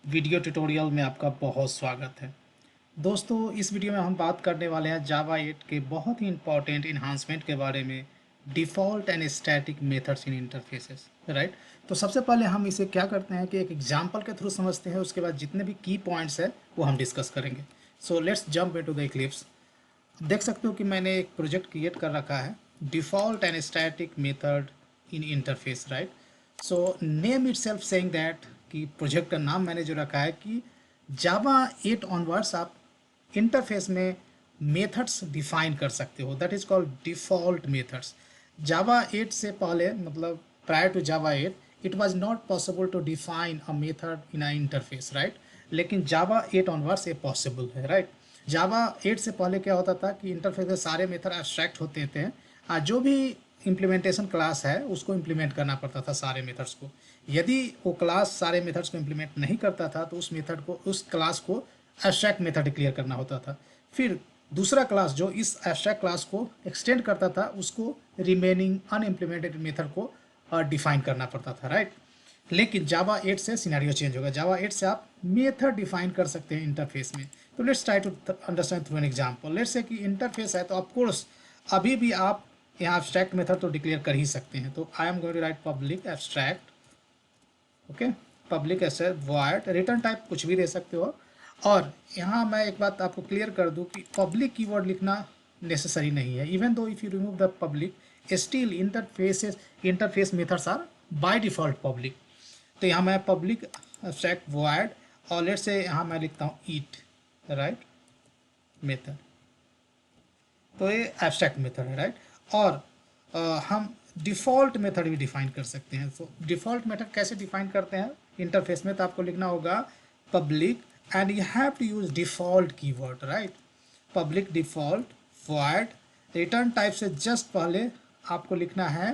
Video tutorial में आपका बहुत स्वागत है। दोस्तों, इस वीडियो में हम बात करने वाले हैं जावा 8 के बहुत ही इंपॉर्टेंट इन्हांसमेंट के बारे में, default and static methods in interfaces. Right. तो सबसे पहले हम इसे क्या करते हैं कि एक एग्जांपल के थ्रू समझते हैं, उसके बाद जितने भी की पॉइंट्स हैं वो हम डिस्कस करेंगे। So let's jump into the Eclipse. देख सकते हो कि मैंने एक प्रोजेक्ट क्रिएट कर रखा है, default and static method in interface. Right. So name itself saying that कि प्रोजेक्ट का नाम मैंने जो रखा है कि जावा 8 ऑनवर्ड्स आप इंटरफेस में मेथड्स डिफाइन कर सकते हो, that is called default methods. Java 8 से पहले, मतलब prior to Java 8 it was not possible to define a method in a interface. Right. लेकिन जावा 8 ऑनवर्ड्स ये पॉसिबल है। राइट। जावा 8 से पहले क्या होता था कि इंटरफेस में सारे मेथड एब्स्ट्रैक्ट होते थे। जो भी इम्प्लीमेंटेशन क्लास है उसको इम्प्लीमेंट करना पड़ता था सारे मेथड्स को। यदि वो क्लास सारे मेथड्स को इम्प्लीमेंट नहीं करता था तो उस मेथड को, उस क्लास को एब्स्ट्रैक्ट मेथड डिक्लेयर करना होता था। फिर दूसरा क्लास जो इस एब्स्ट्रैक्ट क्लास को एक्सटेंड करता था उसको रिमेनिंग अनइम्प्लीमेंटेड मेथड को डिफाइन करना पड़ता था। राइट। लेकिन जावा 8 से सिनेरियो चेंज होगा। जावा 8 से आप मेथड डिफाइन कर सकते हैं इंटरफेस में। तो let's try to understand through an example. Let's say कि इंटरफेस है तो ऑफ कोर्स अभी भी आप यहाँ एब्स्ट्रैक्ट मेथड तो डिक्लेयर कर ही सकते हैं। तो I am going to write public abstract. Okay. Public ऐसे वॉइड रिटर्न टाइप कुछ भी दे सकते हो। और यहाँ मैं एक बात आपको क्लियर कर दूँ कि पब्लिक कीवर्ड लिखना नेसेसरी नहीं है। Even though if you remove the public, still interface methods are by default public. तो यहाँ मैं पब्लिक एब्स्ट्रैक्ट वॉइड और लेट से यहाँ मैं लिखता हूँ ईट। राइट। मेथड। तो ये एब्स्ट्रैक्ट मेथड है। राइट। और हम डिफ़ॉल्ट मेथड भी डिफाइन कर सकते हैं। तो डिफ़ॉल्ट मेथड कैसे डिफाइन करते हैं इंटरफेस में, तो आपको लिखना होगा public and you have to use default keyword. Right. Public default void return type से जस्ट पहले आपको लिखना है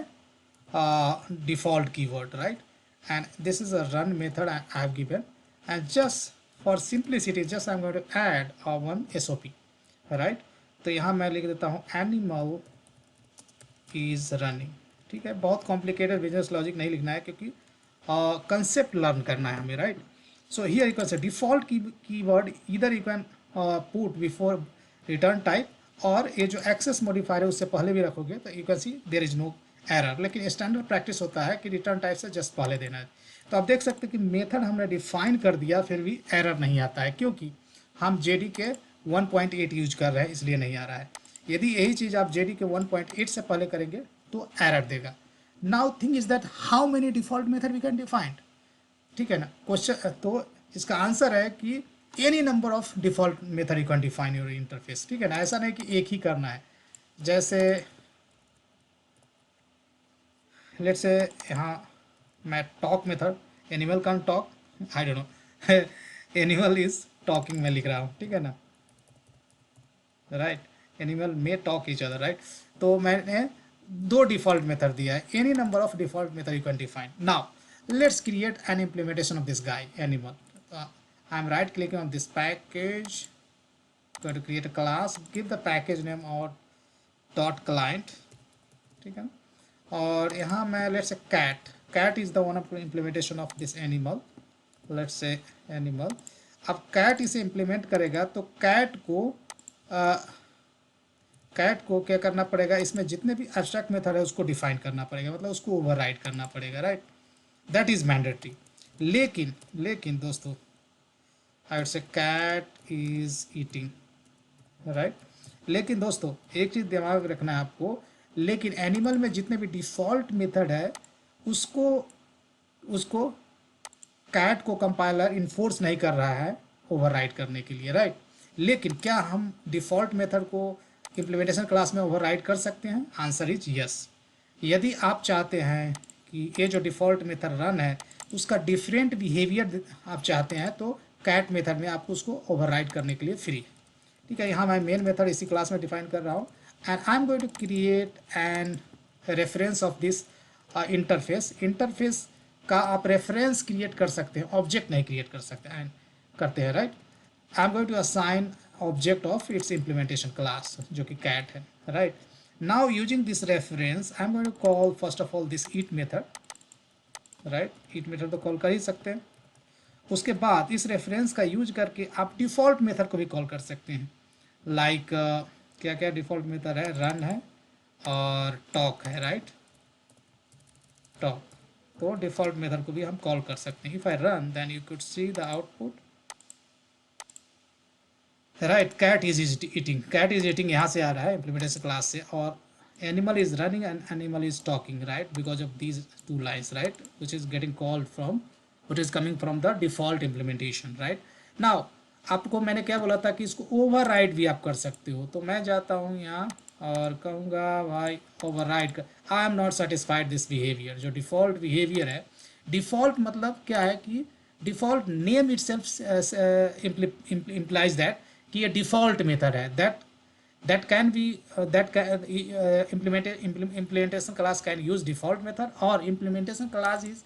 default keyword. Right. And this is a run method I have given and just for simplicity just I am going to add one SOP. Right. तो यहाँ मैं लिख देता हूँ एनिमल इज रनिंग। ठीक है, बहुत कॉम्प्लिकेटेड बिजनेस लॉजिक नहीं लिखना है क्योंकि कंसेप्ट लर्न करना है हमें। Right. So here you can say default keyword इधर you can put before return type, और ये जो एक्सेस मॉडिफायर है उससे पहले भी रखोगे तो you can see there is no error. लेकिन स्टैंडर्ड प्रैक्टिस होता है कि रिटर्न टाइप से जस्ट पहले देना है। तो आप देख सकते हैं कि मेथड हमने डिफाइन कर दिया फिर भी एरर नहीं आता है, क्योंकि हम जेडी के 1.8 यूज कर रहे हैं इसलिए नहीं आ रहा है। यदि यही चीज़ आप जेडी के 1.8 से पहले करेंगे तो एरर देगा। Now thing is that how many default method we can define. ठीक है ना क्वेश्चन। तो इसका आंसर है कि any number of default method you can define your interface. ठीक है ना, ऐसा नहीं कि एक ही करना है। जैसे लेट से यहाँ मैं talk method, animal can talk, I don't know animal is talking मैं लिख रहा हूँ। ठीक है ना। राइट। एनिमल में टॉक ईच अदर। राइट। तो मैंने दो डिफॉल्ट मेथड दिया है, any number of default method you can define. Now let's create an implementation of this guy animal. I am right clicking on this package, going to create a class, give the package name और dot client। ठीक है ना। और यहाँ मैं let's say cat is the one of implementation of this animal. Let's say animal. अब cat इसे implement करेगा तो कैट को क्या करना पड़ेगा, इसमें जितने भी एब्स्ट्रैक्ट मेथड है उसको डिफाइन करना पड़ेगा, मतलब उसको ओवरराइड करना पड़ेगा। राइट। That is mandatory. लेकिन दोस्तों I would say cat is eating. Right. लेकिन दोस्तों एक चीज़ दिमाग में रखना है आपको, लेकिन एनिमल में जितने भी डिफ़ॉल्ट मेथड है उसको उसको कैट को कंपाइलर इन्फोर्स नहीं कर रहा है ओवरराइड करने के लिए। राइट। लेकिन क्या हम डिफ़ॉल्ट मेथड को इम्प्लीमेंटेशन क्लास में ओवरराइड कर सकते हैं? Answer is yes. यदि आप चाहते हैं कि ये जो डिफ़ॉल्ट मेथड रन है उसका डिफरेंट बिहेवियर आप चाहते हैं तो कैट मेथड में आपको उसको ओवरराइड करने के लिए फ्री है। ठीक है, यहाँ मैं मेन मेथड इसी क्लास में डिफाइन कर रहा हूँ and I am going to create an reference of this interface का आप रेफरेंस क्रिएट कर सकते हैं, ऑब्जेक्ट नहीं क्रिएट कर सकते एंड करते हैं। Right. I am going to assign object of its implementation class जो कि कैट है। Right. Now using this reference I am going to call first of all this eat method. Right. Eat method तो call कर ही सकते हैं। उसके बाद इस रेफरेंस का यूज करके आप डिफ़ॉल्ट मेथड को भी कॉल कर सकते हैं। लाइक क्या क्या डिफ़ॉल्ट मेथड है, रन है और टॉक है, राइट, टॉक। तो डिफ़ॉल्ट मेथड को भी हम कॉल कर सकते हैं। If I run then you could see the output, right, cat is eating, cat is eating यहाँ से आ रहा है इम्प्लीमेंटेशन क्लास से, और animal is running and animal is talking, right, because of these two lines, right, which is getting called from, which is coming from the default implementation, right. नाउ आपको मैंने क्या बोला था कि इसको ओवर भी आप कर सकते हो, तो मैं जाता हूँ यहाँ और कहूँगा भाई ओवर कर, I am not satisfied this behaviour. जो डिफ़ॉल्ट बिहेवियर है, डिफ़ॉल्ट मतलब क्या है कि default name itself implies that कि ये डिफ़ॉल्ट मेथड है, that can be that can implementation class can use default method, और implementation class is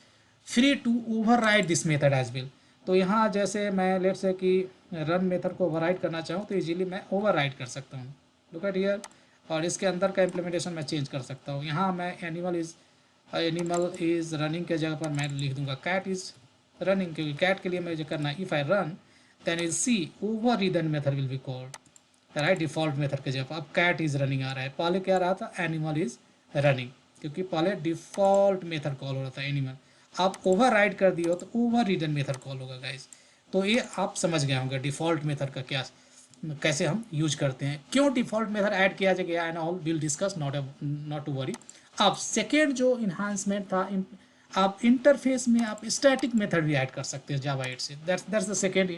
free to override this method as well। तो यहाँ जैसे मैं लेट से कि रन मेथड को ओवरराइड करना चाहूँ तो इजीली मैं ओवरराइड कर सकता हूँ, लुक एट हियर, और इसके अंदर का इम्प्लीमेंटेशन मैं चेंज कर सकता हूँ। यहाँ मैं एनिमल इज़ रनिंग के जगह पर मैं लिख दूंगा कैट इज़ रनिंग, क्योंकि कैट के लिए मुझे करना है if I run then is C overridden method will be called, right, default method के जगह अब कैट इज़ रनिंग आ रहा है, पहले क्या रहा था एनिमल इज़ रनिंग, क्योंकि पहले डिफ़ॉल्ट मेथड कॉल हो रहा था एनिमल, आप ओवरराइड कर दिए हो तो ओवररिडन मेथड कॉल होगा गाइस। तो ये आप समझ गए होंगे डिफ़ॉल्ट मेथड का क्या, कैसे हम यूज करते हैं, क्यों डिफ़ॉल्ट मेथड ऐड किया गया and all will discuss, not to worry. अब सेकेंड जो इन्हांसमेंट था, आप इंटरफेस में आप स्टैटिक मेथड भी ऐड कर सकते हैं जावा 8 से, that's the second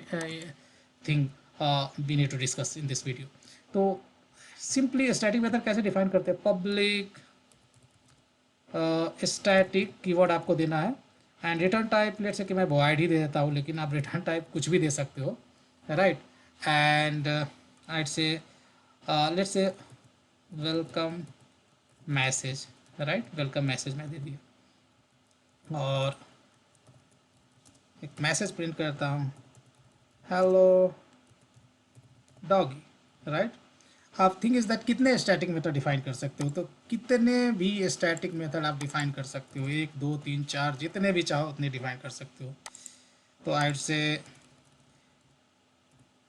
thing we need to discuss in this video. तो सिंपली स्टैटिक मेथड कैसे डिफाइन करते हैं, पब्लिक स्टैटिक कीवर्ड आपको देना है, एंड रिटर्न टाइप लेट से कि मैं वॉइड ही दे देता हूँ, लेकिन आप रिटर्न टाइप कुछ भी दे सकते हो, राइट, एंड आइट से लेट से welcome message, right, welcome message मैं दे दिया और एक मैसेज प्रिंट करता हूँ, हेलो डॉगी, राइट। आप थिंक इज दैट कितने स्टैटिक मेथड डिफाइन कर सकते हो, तो कितने भी स्टैटिक मेथड आप डिफाइन कर सकते हो, 1 2 3 4 जितने भी चाहो उतने डिफाइन कर सकते हो। तो आई से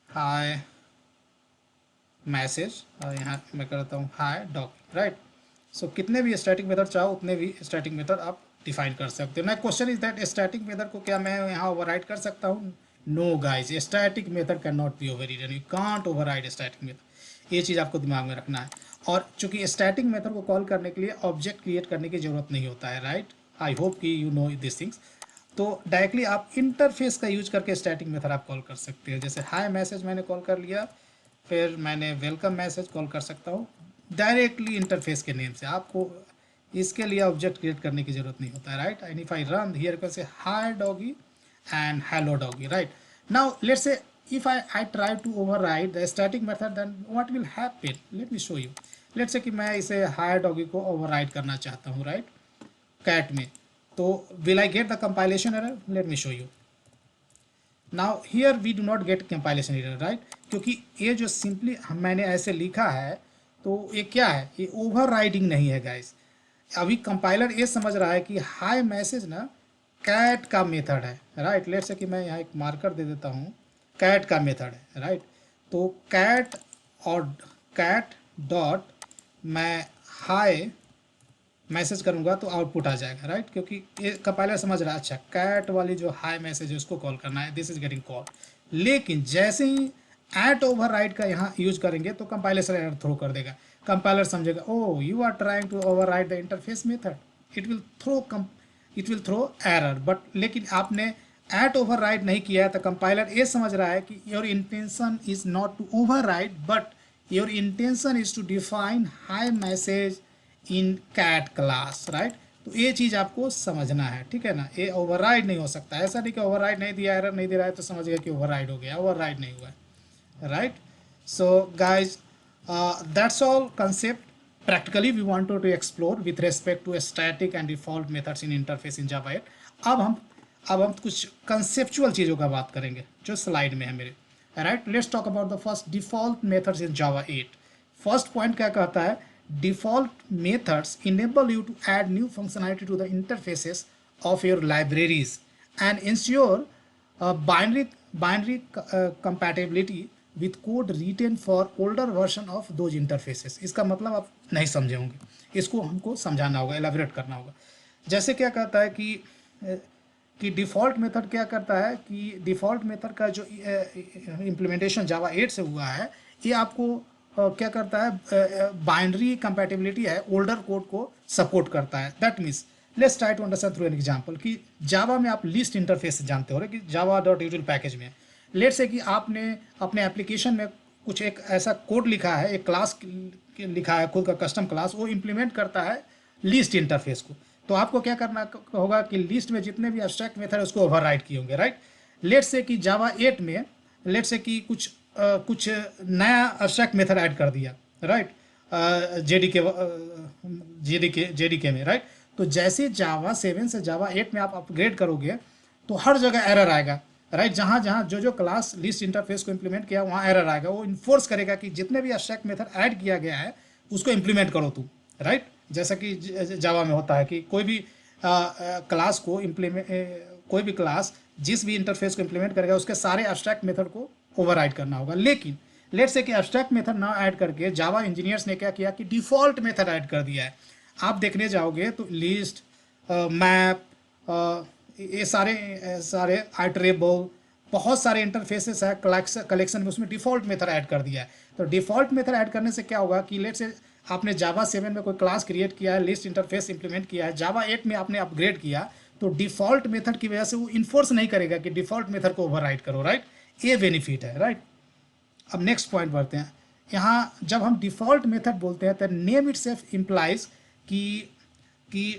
हाय मैसेज और यहाँ मैं करता हूँ हाय डॉग, राइट। सो कितने भी स्टैटिक मेथड चाहो उतने भी स्टैटिक मेथड आप डिफाइन कर सकते हो। ना question is that static method को क्या मैं यहाँ ओवरराइड कर सकता हूँ? No guys, static method can not be overridden, you can't override static method, ये चीज़ आपको दिमाग में रखना है। और चूंकि स्टैटिक मेथड को कॉल करने के लिए ऑब्जेक्ट क्रिएट करने की जरूरत नहीं होता है, राइट, आई होप कि यू नो दिस थिंग्स। तो डायरेक्टली आप इंटरफेस का यूज करके स्टैटिक मेथड आप कॉल कर सकते हैं, जैसे हाय मैसेज मैंने कॉल कर लिया, फिर मैंने वेलकम मैसेज कॉल कर सकता हूँ डायरेक्टली इंटरफेस के नेम से, आपको इसके लिए ऑब्जेक्ट क्रिएट करने की जरूरत नहीं होता है, right. And if I run here can say hi doggy and hello doggy, right? Now let's say if I try to override the static method, then what will happen? Let me show you. Let's say कि मैं इसे hi doggy को override करना चाहता हूँ, right, cat में, तो will I get the compilation error? Let me show you. Now here we do not get compilation error, right, क्योंकि ये जो simply मैंने ऐसे लिखा है तो ये क्या है, ये overriding नहीं है guys। अभी कंपाइलर ये समझ रहा है कि हाई मैसेज ना कैट का मेथड है, राइट। लेट से कि मैं यहाँ एक मार्कर दे देता हूँ, कैट का मेथड है, राइट। तो कैट और कैट डॉट मैं हाई मैसेज करूँगा तो आउटपुट आ जाएगा, राइट, क्योंकि ये कंपाइलर समझ रहा है अच्छा कैट वाली जो हाई मैसेज है उसको कॉल करना है, दिस इज गेटिंग कॉल। लेकिन जैसे ही एट ओवरराइड का यहाँ यूज करेंगे तो कंपाइलर एरर थ्रो कर देगा, कंपाइलर समझेगा oh you are trying to override the interface method, it will throw error, but लेकिन आपने एट ओवरराइड नहीं किया है तो कंपाइलर ये समझ रहा है कि your intention is not to override but your intention is to define hi message in cat class, right. तो ये चीज़ आपको समझना है, ठीक है ना, ये ओवरराइड नहीं हो सकता, ऐसा नहीं कि ओवरराइड नहीं दिया, एरर नहीं दे रहा है तो समझ गया कि ओवरराइड हो गया, ओवरराइड नहीं हुआ है, right. So guys that's all concept practically we wanted to explore with respect to static and default methods in interface in Java 8। अब हम कुछ conceptual चीज़ों का बात करेंगे जो स्लाइड में है मेरे, right. Let's talk about the first default methods in Java 8। First point क्या कहता है, default methods enable you to add new functionality to the interfaces of your libraries and ensure binary compatibility with code written for older version of those interfaces. इसका मतलब आप नहीं समझे होंगे, इसको हमको समझाना होगा, एलाबरेट करना होगा। जैसे क्या कहता है कि डिफ़ॉल्ट मेथड क्या करता है कि डिफ़ॉल्ट मेथड का जो इम्प्लीमेंटेशन जावा 8 से हुआ है, ये आपको क्या करता है, बाइनरी कंपैटिबिलिटी है, ओल्डर कोड को सपोर्ट करता है। That means let's try to understand through an example कि जावा में आप लिस्ट इंटरफेस जानते हो कि जावा डॉट यूटिल पैकेज में लेट्स से कि आपने अपने एप्लीकेशन में कुछ एक ऐसा कोड लिखा है, एक क्लास लिखा है खुद का कस्टम क्लास, वो इम्प्लीमेंट करता है लिस्ट इंटरफेस को। तो आपको क्या करना होगा कि लिस्ट में जितने भी एब्स्ट्रैक्ट मेथड है उसको ओवरराइड किए होंगे, राइट। लेट्स से कि जावा 8 में लेट्स से कि कुछ नया एब्स्ट्रैक्ट मेथड ऐड कर दिया, राइट, जेडीके में, राइट। तो जैसे जावा 7 से जावा 8 में आप अपग्रेड करोगे तो हर जगह एरर आएगा, राइट। जहाँ जहाँ जो क्लास लिस्ट इंटरफेस को इम्प्लीमेंट किया वहाँ एरर आएगा। वो इन्फोर्स करेगा कि जितने भी एब्स्ट्रैक्ट मेथड ऐड किया गया है उसको इम्प्लीमेंट करो तुम, राइट। जैसा कि जावा में होता है कि कोई भी क्लास को कोई भी क्लास जिस भी इंटरफेस को इम्प्लीमेंट करेगा उसके सारे एब्स्ट्रैक्ट मेथड को ओवरराइड करना होगा। लेकिन लेट्स से कि एब्स्ट्रैक्ट मेथड ना ऐड करके जावा इंजीनियर्स ने क्या किया कि डिफ़ॉल्ट मेथड ऐड कर दिया है। आप देखने जाओगे तो लिस्ट, मैप, ये सारे आइटरेबल बहुत सारे इंटरफेसेस है कलेक्शन में, उसमें डिफ़ॉल्ट मेथड ऐड कर दिया है। तो डिफ़ॉल्ट मेथड ऐड करने से क्या होगा कि लेट्स से आपने जावा 7 में कोई क्लास क्रिएट किया है, लिस्ट इंटरफेस इंप्लीमेंट किया है, जावा 8 में आपने अपग्रेड किया, तो डिफ़ॉल्ट मेथड की वजह से वो इन्फोर्स नहीं करेगा कि डिफ़ॉल्ट मेथड को ओवरराइड करो, राइट। ये बेनिफिट है, राइट। अब नेक्स्ट पॉइंट बढ़ते हैं। यहाँ जब हम डिफ़ॉल्ट मेथड बोलते हैं तो नेम इट सेल्फ इम्प्लाइज कि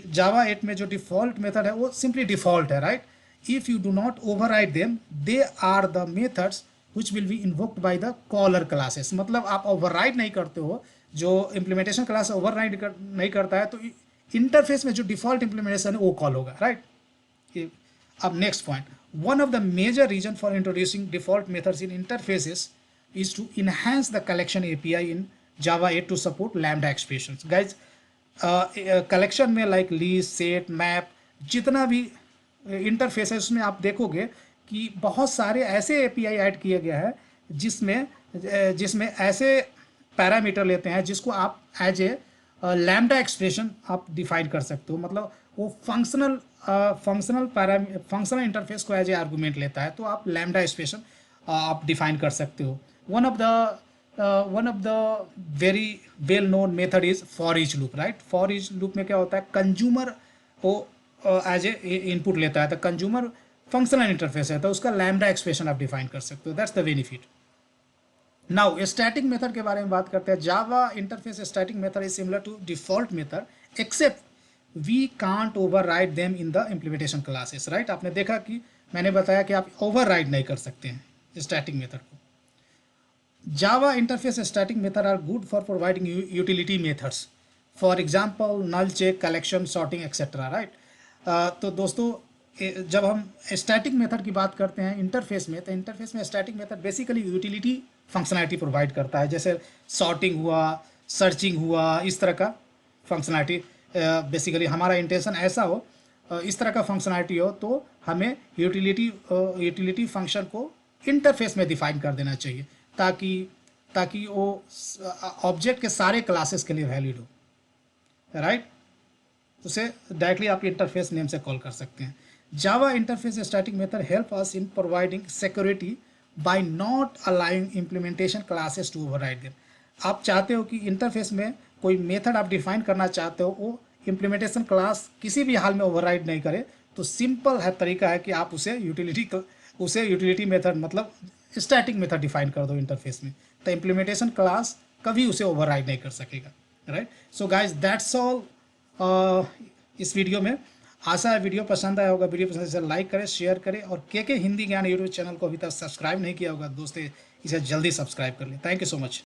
जावा 8 में जो डिफ़ॉल्ट मेथड है वो सिंपली डिफ़ॉल्ट है, right. If you do not override them they are the methods which will be invoked by the caller classes. मतलब आप ओवरराइड नहीं करते हो, जो इम्प्लीमेंटेशन क्लास ओवरराइड नहीं करता है तो इंटरफेस में जो डिफ़ॉल्ट इम्प्लीमेंटेशन है वो कॉल होगा, राइट। अब next point, one of the major reason for introducing default methods in interfaces is to enhance the collection API in Java 8 to support lambda expressions. Guys, collection में like list, set, map, जितना भी interface है उसमें आप देखोगे कि बहुत सारे ऐसे API ऐड किए गए हैं जिसमें ऐसे पैरामीटर लेते हैं जिसको आप एज ए लैम्डा एक्सप्रेशन आप डिफाइन कर सकते हो। मतलब वो फंक्शनल इंटरफेस को एज ए आर्गूमेंट लेता है, तो आप लैम्डा एक्सप्रेशन आप डिफाइन कर सकते हो। One of the very well known method is for each loop, right. For each loop में क्या होता है, कंज्यूमर को एज ए इनपुट लेता है, तो कंज्यूमर फंक्शनल इंटरफेस है तो उसका लैम्डा एक्सप्रेशन आप डिफाइन कर सकते हो। That's the benefit. Now static method के बारे में बात करते हैं। Java interface static method is similar to default method except we can't override them in the implementation classes, right. आपने देखा कि मैंने बताया कि आप ओवरराइड नहीं कर सकते हैं स्टैटिक मेथड को। Java interface static method are good for providing utility methods, for example null check, collection, sorting etcetera, right. तो दोस्तों जब हम स्टैटिक मेथड की बात करते हैं इंटरफेस में, तो इंटरफेस में static method basically utility functionality provide करता है, जैसे सॉर्टिंग हुआ, सर्चिंग हुआ, इस तरह का फंक्शनैलिटी। बेसिकली हमारा इंटेंशन ऐसा हो, इस तरह का फंक्शनैलिटी हो तो हमें यूटिलिटी फंक्शन को इंटरफेस में डिफाइन कर देना चाहिए ताकि वो ऑब्जेक्ट के सारे क्लासेस के लिए वैलिड हो, राइट। उसे डायरेक्टली आप इंटरफेस नेम से कॉल कर सकते हैं। Java interface static method help us in providing security by not allowing implementation classes to override them. आप चाहते हो कि इंटरफेस में कोई मेथड आप डिफाइन करना चाहते हो, वो इम्प्लीमेंटेशन क्लास किसी भी हाल में ओवरराइड नहीं करे, तो सिंपल है तरीका है कि आप उसे यूटिलिटी मेथड मतलब स्टैटिक मेथड डिफाइन कर दो इंटरफेस में, तो इम्प्लीमेंटेशन क्लास कभी उसे ओवरराइड नहीं कर सकेगा, right. So guys that's all इस वीडियो में। आशा है वीडियो पसंद आया होगा। वीडियो पसंद आया लाइक करें, शेयर करें, और के हिंदी ज्ञान यूट्यूब चैनल को अभी तक सब्सक्राइब नहीं किया होगा दोस्तों, इसे जल्दी सब्सक्राइब कर लें। Thank you so much.